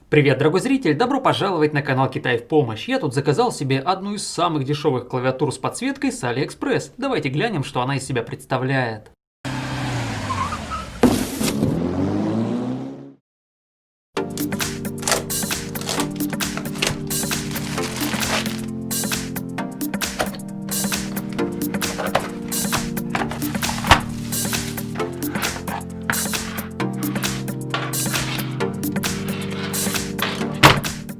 Привет, дорогой зритель! Добро пожаловать на канал Китай в помощь. Я тут заказал себе одну из самых дешевых клавиатур с подсветкой с AliExpress. Давайте глянем, что она из себя представляет.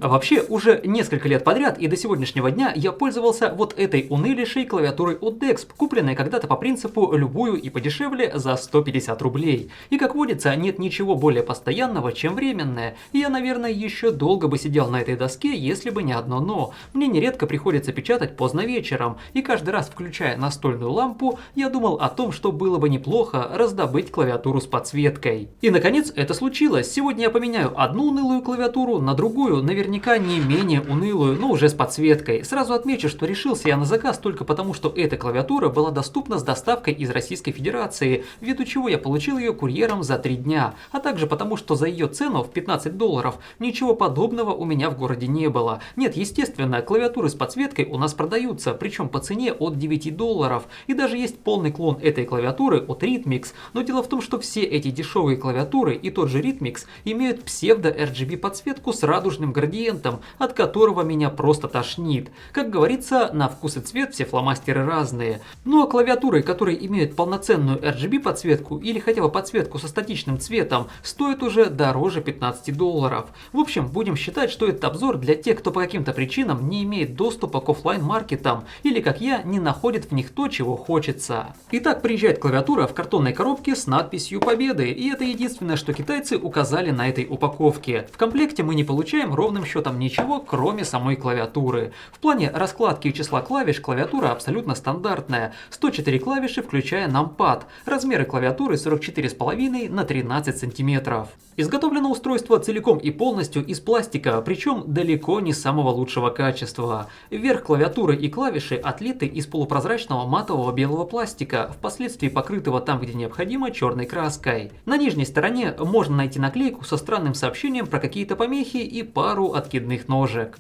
Вообще, уже несколько лет подряд и до сегодняшнего дня я пользовался вот этой унылейшей клавиатурой от Dexp, купленной когда-то по принципу любую и подешевле за 150 рублей. И как водится, нет ничего более постоянного, чем временное. И я, наверное, еще долго бы сидел на этой доске, если бы не одно но. Мне нередко приходится печатать поздно вечером, и каждый раз, включая настольную лампу, я думал о том, что было бы неплохо раздобыть клавиатуру с подсветкой. И наконец это случилось. Сегодня я поменяю одну унылую клавиатуру на другую, наверняка не менее унылую, но уже с подсветкой. Сразу отмечу, что решился я на заказ только потому, что эта клавиатура была доступна с доставкой из Российской Федерации, ввиду чего я получил ее курьером за 3 дня, а также потому, что за ее цену в $15 ничего подобного у меня в городе не было. Нет, естественно, клавиатуры с подсветкой у нас продаются, причем по цене от $9, и даже есть полный клон этой клавиатуры от Rhythmix, но дело в том, что все эти дешевые клавиатуры и тот же Rhythmix имеют псевдо-RGB подсветку с радужным градиентом, от которого меня просто тошнит. Как говорится, на вкус и цвет все фломастеры разные. Ну а клавиатуры, которые имеют полноценную RGB подсветку или хотя бы подсветку со статичным цветом, стоят уже дороже $15. В общем, будем считать, что этот обзор для тех, кто по каким-то причинам не имеет доступа к офлайн-маркетам или, как я, не находит в них то, чего хочется. Итак, приезжает клавиатура в картонной коробке с надписью «Победы», и это единственное, что китайцы указали на этой упаковке. В комплекте мы не получаем ровным счетом ничего, кроме самой клавиатуры. В плане раскладки и числа клавиш клавиатура абсолютно стандартная. 104 клавиши, включая numpad. Размеры клавиатуры 44,5 на 13 сантиметров. Изготовлено устройство целиком и полностью из пластика, причем далеко не самого лучшего качества. Верх клавиатуры и клавиши отлиты из полупрозрачного матового белого пластика, впоследствии покрытого там, где необходимо, черной краской. На нижней стороне можно найти наклейку со странным сообщением про какие-то помехи и пару откидных ножек.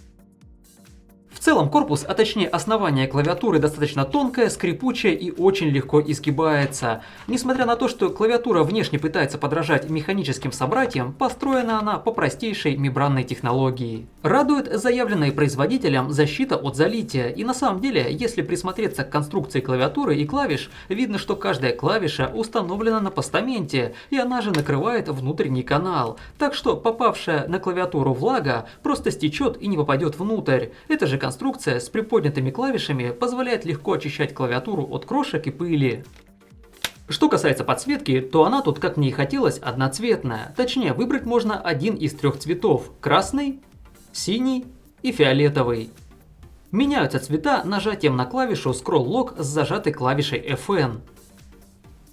В целом корпус, а точнее основание клавиатуры достаточно тонкое, скрипучее и очень легко изгибается. Несмотря на то, что клавиатура внешне пытается подражать механическим собратьям, построена она по простейшей мембранной технологии. Радует заявленная производителем защита от залития, и на самом деле, если присмотреться к конструкции клавиатуры и клавиш, видно, что каждая клавиша установлена на постаменте, и она же накрывает внутренний канал. Так что попавшая на клавиатуру влага просто стечет и не попадет внутрь. Это же конструкция с приподнятыми клавишами позволяет легко очищать клавиатуру от крошек и пыли. Что касается подсветки, то она тут, как мне и хотелось, одноцветная. Точнее, выбрать можно один из 3 цветов – красный, синий и фиолетовый. Меняются цвета нажатием на клавишу Scroll Lock с зажатой клавишей FN.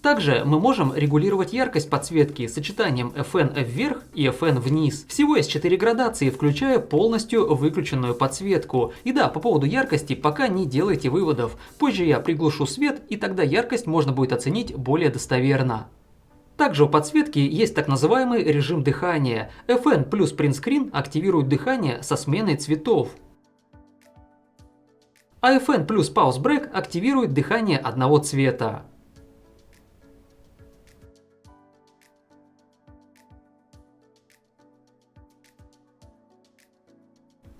Также мы можем регулировать яркость подсветки сочетанием FN вверх и FN вниз. Всего есть 4 градации, включая полностью выключенную подсветку. И да, по поводу яркости пока не делайте выводов. Позже я приглушу свет, и тогда яркость можно будет оценить более достоверно. Также у подсветки есть так называемый режим дыхания. FN плюс Print Screen активирует дыхание со сменой цветов. А FN плюс Pause Break активирует дыхание одного цвета.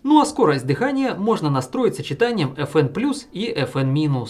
Ну а скорость дыхания можно настроить сочетанием FN+ и FN-.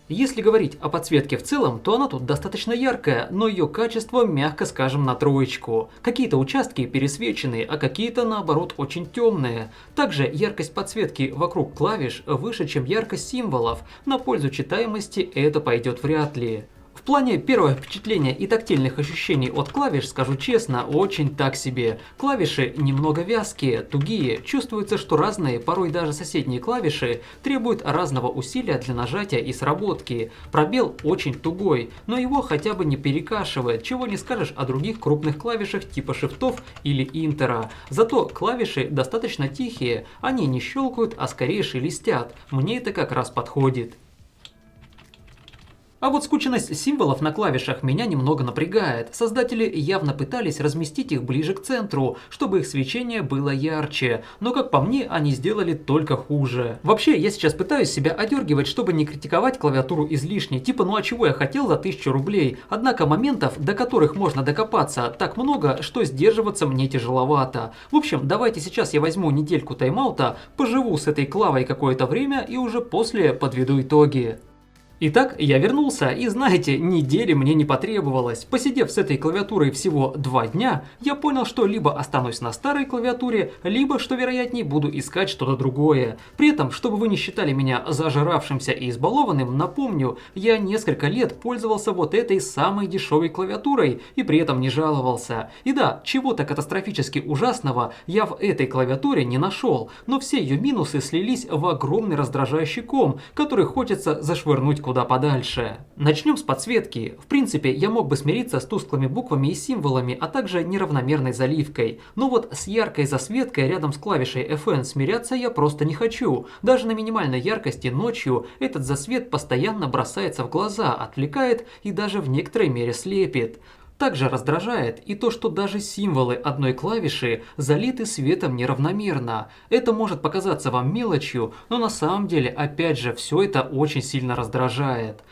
Если говорить о подсветке в целом, то она тут достаточно яркая, но ее качество, мягко скажем, на троечку. Какие-то участки пересвечены, а какие-то наоборот очень темные. Также яркость подсветки вокруг клавиш выше, чем яркость символов. На пользу читаемости это пойдет вряд ли. В плане первого впечатления и тактильных ощущений от клавиш, скажу честно, очень так себе. Клавиши немного вязкие, тугие, чувствуется, что разные, порой даже соседние клавиши требуют разного усилия для нажатия и сработки. Пробел очень тугой, но его хотя бы не перекашивает, чего не скажешь о других крупных клавишах типа шифтов или интера. Зато клавиши достаточно тихие, они не щелкают, а скорее шелестят. Мне это как раз подходит. А вот скученность символов на клавишах меня немного напрягает. Создатели явно пытались разместить их ближе к центру, чтобы их свечение было ярче, но как по мне, они сделали только хуже. Вообще, я сейчас пытаюсь себя одергивать, чтобы не критиковать клавиатуру излишне, типа ну а чего я хотел за 1000 рублей, однако моментов, до которых можно докопаться, так много, что сдерживаться мне тяжеловато. В общем, давайте сейчас я возьму недельку тайм-аута, поживу с этой клавой какое-то время и уже после подведу итоги. Итак, я вернулся, и знаете, недели мне не потребовалось. Посидев с этой клавиатурой всего 2 дня, я понял, что либо останусь на старой клавиатуре, либо, что вероятнее, буду искать что-то другое. При этом, чтобы вы не считали меня зажиравшимся и избалованным, напомню, я несколько лет пользовался вот этой самой дешевой клавиатурой и при этом не жаловался. И да, чего-то катастрофически ужасного я в этой клавиатуре не нашел, но все ее минусы слились в огромный раздражающий ком, который хочется зашвырнуть куда подальше. Начнем с подсветки. В принципе, я мог бы смириться с тусклыми буквами и символами, а также неравномерной заливкой. Но вот с яркой засветкой рядом с клавишей FN смиряться я просто не хочу. Даже на минимальной яркости ночью этот засвет постоянно бросается в глаза, отвлекает и даже в некоторой мере слепит. Также раздражает и то, что даже символы одной клавиши залиты светом неравномерно. Это может показаться вам мелочью, но на самом деле, опять же, все это очень сильно раздражает.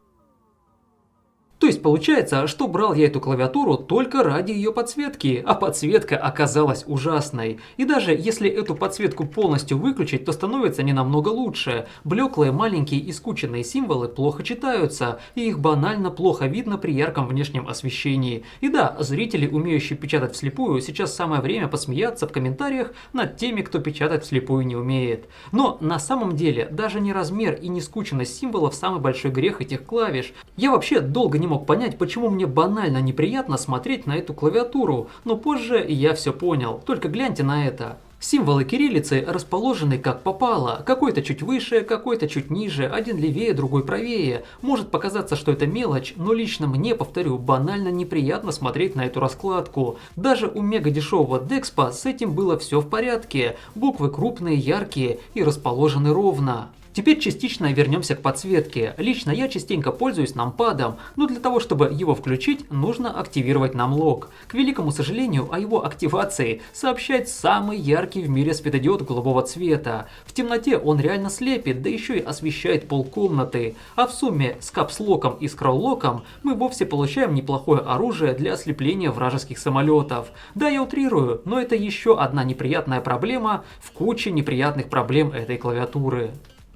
То есть получается, что брал я эту клавиатуру только ради ее подсветки, а подсветка оказалась ужасной. И даже если эту подсветку полностью выключить, то становится не намного лучше. Блеклые, маленькие и скученные символы плохо читаются, и их банально плохо видно при ярком внешнем освещении. И да, зрители, умеющие печатать вслепую, сейчас самое время посмеяться в комментариях над теми, кто печатать вслепую не умеет. Но на самом деле, даже не размер и не скученность символов самый большой грех этих клавиш. Я вообще долго не мог понять, почему мне банально неприятно смотреть на эту клавиатуру, но позже я все понял, только гляньте на это. Символы кириллицы расположены как попало, какой-то чуть выше, какой-то чуть ниже, один левее, другой правее. Может показаться, что это мелочь, но лично мне, повторю, банально неприятно смотреть на эту раскладку. Даже у мега дешевого Dexpa с этим было все в порядке, буквы крупные, яркие и расположены ровно. Теперь частично вернемся к подсветке. Лично я частенько пользуюсь нампадом, но для того, чтобы его включить, нужно активировать намлок. К великому сожалению, о его активации сообщает самый яркий в мире светодиод голубого цвета. В темноте он реально слепит, да еще и освещает полкомнаты. А в сумме с капслоком и скроллоком мы вовсе получаем неплохое оружие для ослепления вражеских самолетов. Да, я утрирую, но это еще одна неприятная проблема в куче неприятных проблем этой клавиатуры.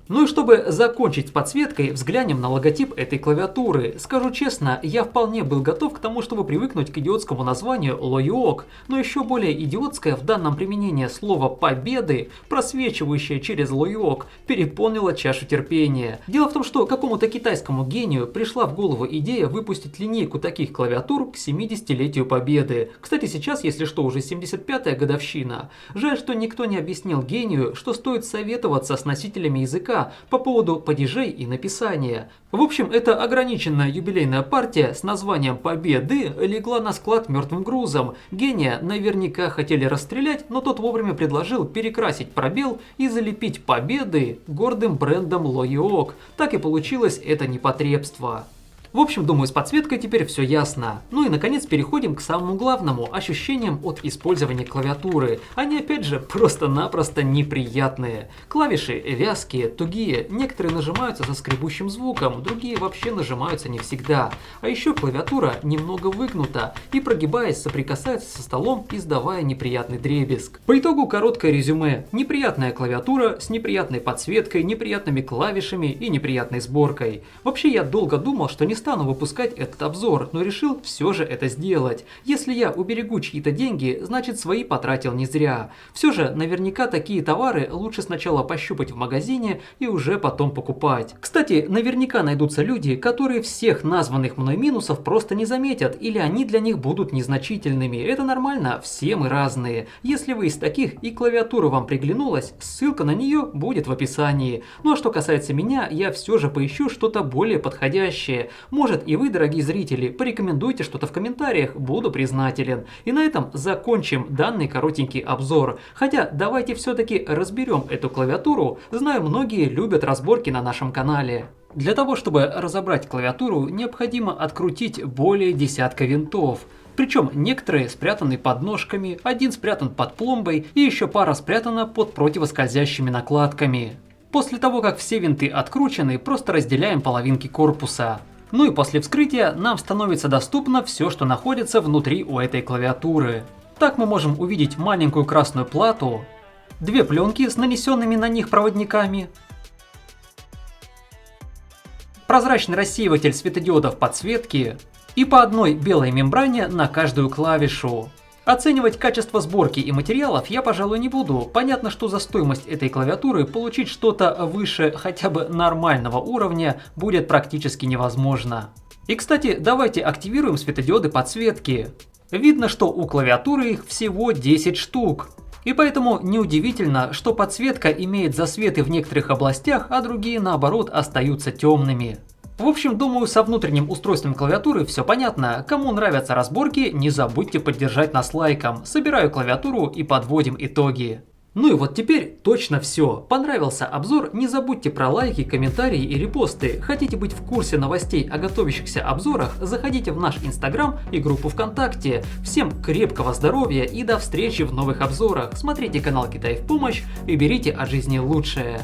Ну и чтобы закончить с подсветкой, взглянем на логотип этой клавиатуры. Скажу честно, я вполне был готов к тому, чтобы привыкнуть к идиотскому названию Loyok, но еще более идиотское в данном применении слово «победы», просвечивающее через Loyok, переполнило чашу терпения. Дело в том, что какому-то китайскому гению пришла в голову идея выпустить линейку таких клавиатур к 70-летию Победы. Кстати, сейчас, если что, уже 75-я годовщина. Жаль, что никто не объяснил гению, что стоит советоваться с носителями языка по поводу падежей и написания. В общем, эта ограниченная юбилейная партия с названием «Победы» легла на склад мертвым грузом. Гения наверняка хотели расстрелять, но тот вовремя предложил перекрасить пробел и залепить «Победы» гордым брендом Loyok. Так и получилось это непотребство. В общем, думаю, с подсветкой теперь все ясно. Ну и наконец переходим к самому главному – ощущениям от использования клавиатуры. Они опять же просто-напросто неприятные. Клавиши вязкие, тугие, некоторые нажимаются со скребущим звуком, другие вообще нажимаются не всегда. А еще клавиатура немного выгнута и, прогибаясь, соприкасается со столом, издавая неприятный дребезг. По итогу короткое резюме. Неприятная клавиатура с неприятной подсветкой, неприятными клавишами и неприятной сборкой. Вообще я долго думал, что не стану выпускать этот обзор, но решил все же это сделать. Если я уберегу чьи-то деньги, значит свои потратил не зря. Все же наверняка такие товары лучше сначала пощупать в магазине и уже потом покупать. Кстати, наверняка найдутся люди, которые всех названных мной минусов просто не заметят, или они для них будут незначительными. Это нормально, все мы разные. Если вы из таких и клавиатура вам приглянулась, ссылка на нее будет в описании. Ну а что касается меня, я все же поищу что-то более подходящее. Может и вы, дорогие зрители, порекомендуйте что-то в комментариях, буду признателен. И на этом закончим данный коротенький обзор. Хотя давайте все-таки разберем эту клавиатуру, знаю, многие любят разборки на нашем канале. Для того, чтобы разобрать клавиатуру, необходимо открутить более десятка винтов. Причем некоторые спрятаны под ножками, один спрятан под пломбой и еще пара спрятана под противоскользящими накладками. После того, как все винты откручены, просто разделяем половинки корпуса. Ну и после вскрытия нам становится доступно все, что находится внутри у этой клавиатуры. Так мы можем увидеть маленькую красную плату, две пленки с нанесенными на них проводниками, прозрачный рассеиватель светодиодов подсветки и по одной белой мембране на каждую клавишу. Оценивать качество сборки и материалов я, пожалуй, не буду. Понятно, что за стоимость этой клавиатуры получить что-то выше хотя бы нормального уровня будет практически невозможно. И, кстати, давайте активируем светодиоды подсветки. Видно, что у клавиатуры их всего 10 штук. И поэтому неудивительно, что подсветка имеет засветы в некоторых областях, а другие, наоборот, остаются темными. В общем, думаю, со внутренним устройством клавиатуры все понятно. Кому нравятся разборки, не забудьте поддержать нас лайком. Собираю клавиатуру и подводим итоги. Ну и вот теперь точно все. Понравился обзор? Не забудьте про лайки, комментарии и репосты. Хотите быть в курсе новостей о готовящихся обзорах? Заходите в наш Инстаграм и группу ВКонтакте. Всем крепкого здоровья и до встречи в новых обзорах. Смотрите канал Китай в помощь и берите от жизни лучшее.